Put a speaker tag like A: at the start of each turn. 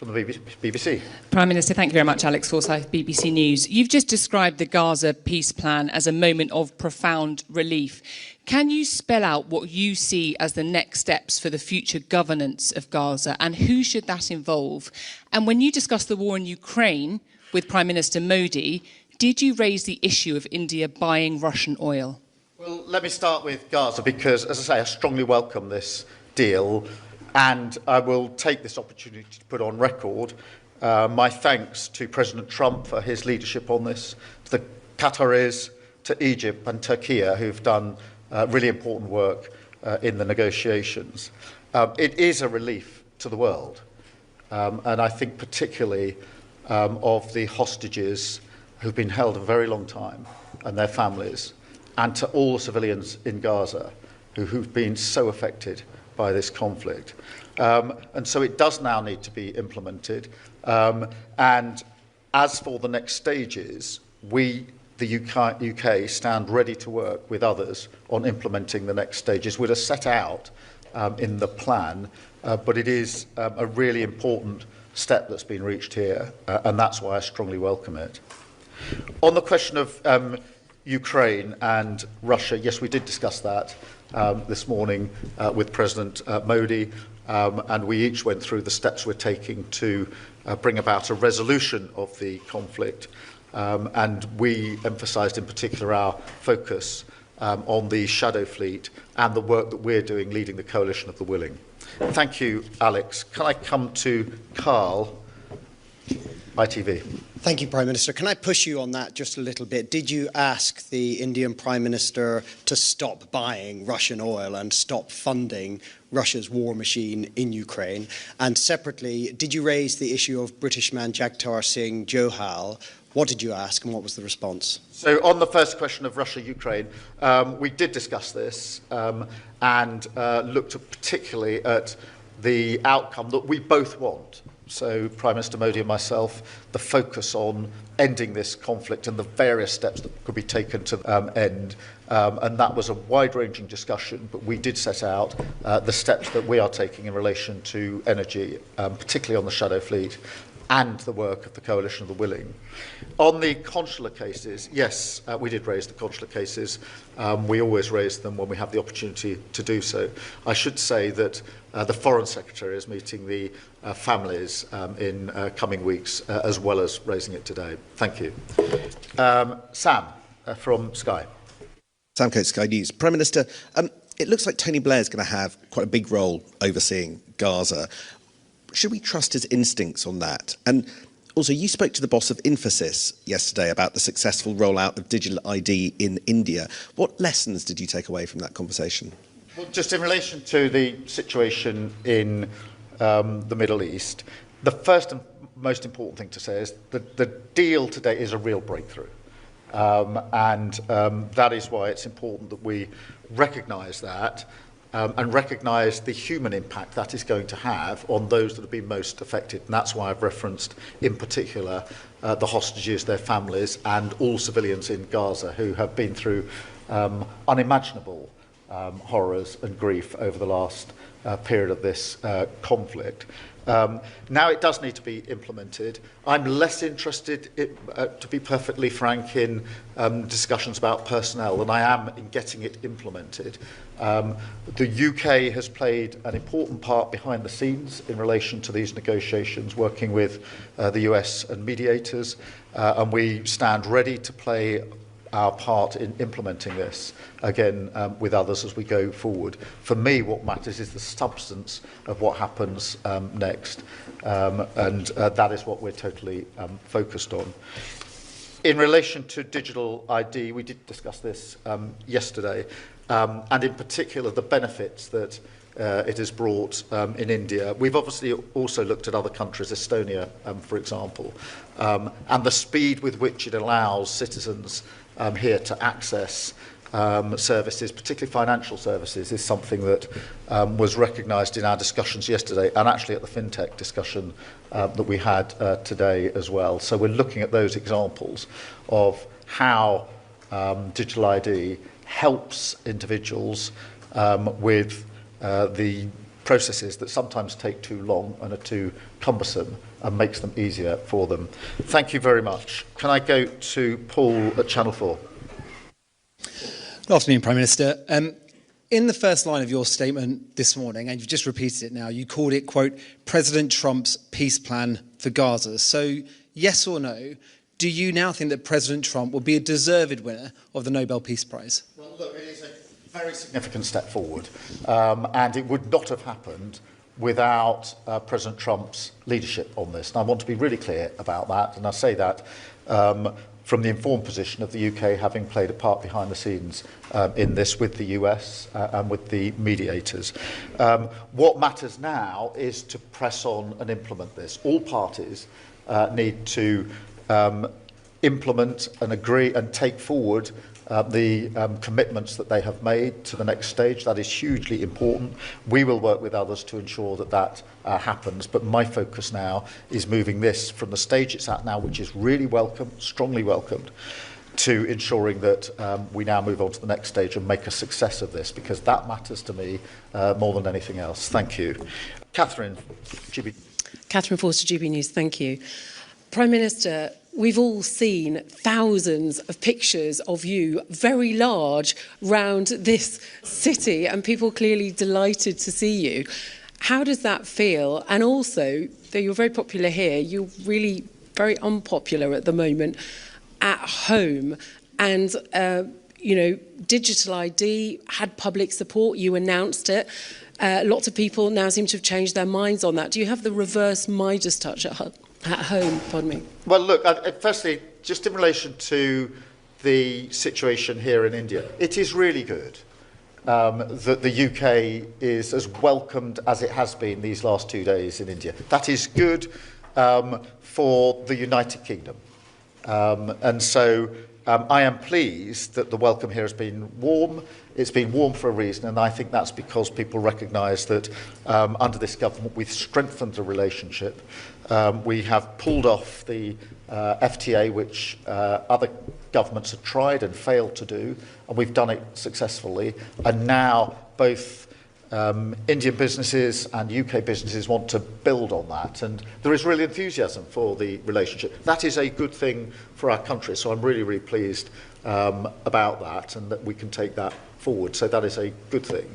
A: from the BBC.
B: Prime Minister, thank you very much. Alex Forsyth, BBC News. You've just described the Gaza peace plan as a moment of profound relief. Can you spell out what you see as the next steps for the future governance of Gaza, and who should that involve? And when you discussed the war in Ukraine with Prime Minister Modi, did you raise the issue of India buying Russian oil?
A: Well, let me start with Gaza because, as I say, I strongly welcome this deal. And I will take this opportunity to put on record my thanks to President Trump for his leadership on this, to the Qataris, to Egypt and Turkey, who've done really important work in the negotiations. It is a relief to the world, and I think particularly of the hostages who've been held a very long time and their families, and to all the civilians in Gaza who've been so affected by this conflict. And so it does now need to be implemented. And as for the next stages, we, the UK, stand ready to work with others on implementing the next stages. We're set out in the plan, but it is a really important step that's been reached here, and that's why I strongly welcome it. On the question of Ukraine and Russia, yes, we did discuss that this morning with President Modi, and we each went through the steps we're taking to bring about a resolution of the conflict, and we emphasised in particular our focus on the shadow fleet and the work that we're doing leading the coalition of the willing. Thank you, Alex. Can I come to Carl, ITV?
C: Thank you, Prime Minister. Can I push you on that just a little bit? Did you ask the Indian Prime Minister to stop buying Russian oil and stop funding Russia's war machine in Ukraine? And separately, did you raise the issue of British man Jagtar Singh Johal? What did you ask and what was the response?
A: So on the first question of Russia-Ukraine, we did discuss this and looked particularly at the outcome that we both want. So Prime Minister Modi and myself, the focus on ending this conflict and the various steps that could be taken to end. And that was a wide-ranging discussion, but we did set out the steps that we are taking in relation to energy, particularly on the shadow fleet, and the work of the Coalition of the Willing. On the consular cases, yes, we did raise the consular cases. We always raise them when we have the opportunity to do so. I should say that the Foreign Secretary is meeting the families in coming weeks, as well as raising it today. Thank you. Sam, from Sky.
D: Sam Coates, Sky News. Prime Minister, it looks like Tony Blair is going to have quite a big role overseeing Gaza. Should we trust his instincts on that? And also, you spoke to the boss of Infosys yesterday about the successful rollout of digital ID in India. What lessons did you take away from that conversation?
A: Well, just in relation to the situation in the Middle East, the first and most important thing to say is that the deal today is a real breakthrough. And that is why it's important that we recognise that and recognise the human impact that is going to have on those that have been most affected. And that's why I've referenced, in particular, the hostages, their families, and all civilians in Gaza who have been through unimaginable horrors and grief over the last period of this conflict. Now it does need to be implemented. I'm less interested, to be perfectly frank, in discussions about personnel than I am in getting it implemented. The UK has played an important part behind the scenes in relation to these negotiations, working with the US and mediators, and we stand ready to play our part in implementing this, again, with others as we go forward. For me, what matters is the substance of what happens next, and that is what we're totally focused on. In relation to digital ID, we did discuss this yesterday, and in particular the benefits that it has brought in India. We've obviously also looked at other countries, Estonia, for example, and the speed with which it allows citizens here to access services, particularly financial services, is something that was recognised in our discussions yesterday and actually at the FinTech discussion that we had today as well. So we're looking at those examples of how digital ID helps individuals with the processes that sometimes take too long and are too cumbersome, and makes them easier for them. Thank you very much. Can I go to Paul at Channel 4?
E: Good afternoon, Prime Minister. In the first line of your statement this morning, and you've just repeated it now, you called it, quote, President Trump's peace plan for Gaza. So, yes or no, do you now think that President Trump will be a deserved winner of the Nobel Peace Prize?
A: Well, look, it is a very significant step forward, and it would not have happened without President Trump's leadership on this. And I want to be really clear about that, and I say that from the informed position of the UK having played a part behind the scenes in this with the US and with the mediators. What matters now is to press on and implement this. All parties need to implement and agree and take forward the commitments that they have made to the next stage. That is hugely important. We will work with others to ensure that that happens, but my focus now is moving this from the stage it's at now, which is really welcome, strongly welcomed, to ensuring that we now move on to the next stage and make a success of this, because that matters to me more than anything else. Thank you. Catherine, GB.
F: Catherine Forster, GB News, thank you. Prime Minister, we've all seen thousands of pictures of you, very large, round this city, and people clearly delighted to see you. How does that feel? And also, though you're very popular here, you're really very unpopular at the moment at home. And, digital ID had public support. You announced it. Lots of people now seem to have changed their minds on that. Do you have the reverse Midas touch at home? Pardon me.
A: Well, look, firstly, just in relation to the situation here in India, it is really good that the UK is as welcomed as it has been these last 2 days in India. That is good for the United Kingdom. And so I am pleased that the welcome here has been warm. It's been warm for a reason, and I think that's because people recognise that under this government we've strengthened the relationship. We have pulled off the FTA, which other governments have tried and failed to do, and we've done it successfully. And now both Indian businesses and UK businesses want to build on that, and there is real enthusiasm for the relationship. That is a good thing for our country, so I'm really, really pleased about that, and that we can take that forward. So that is a good thing.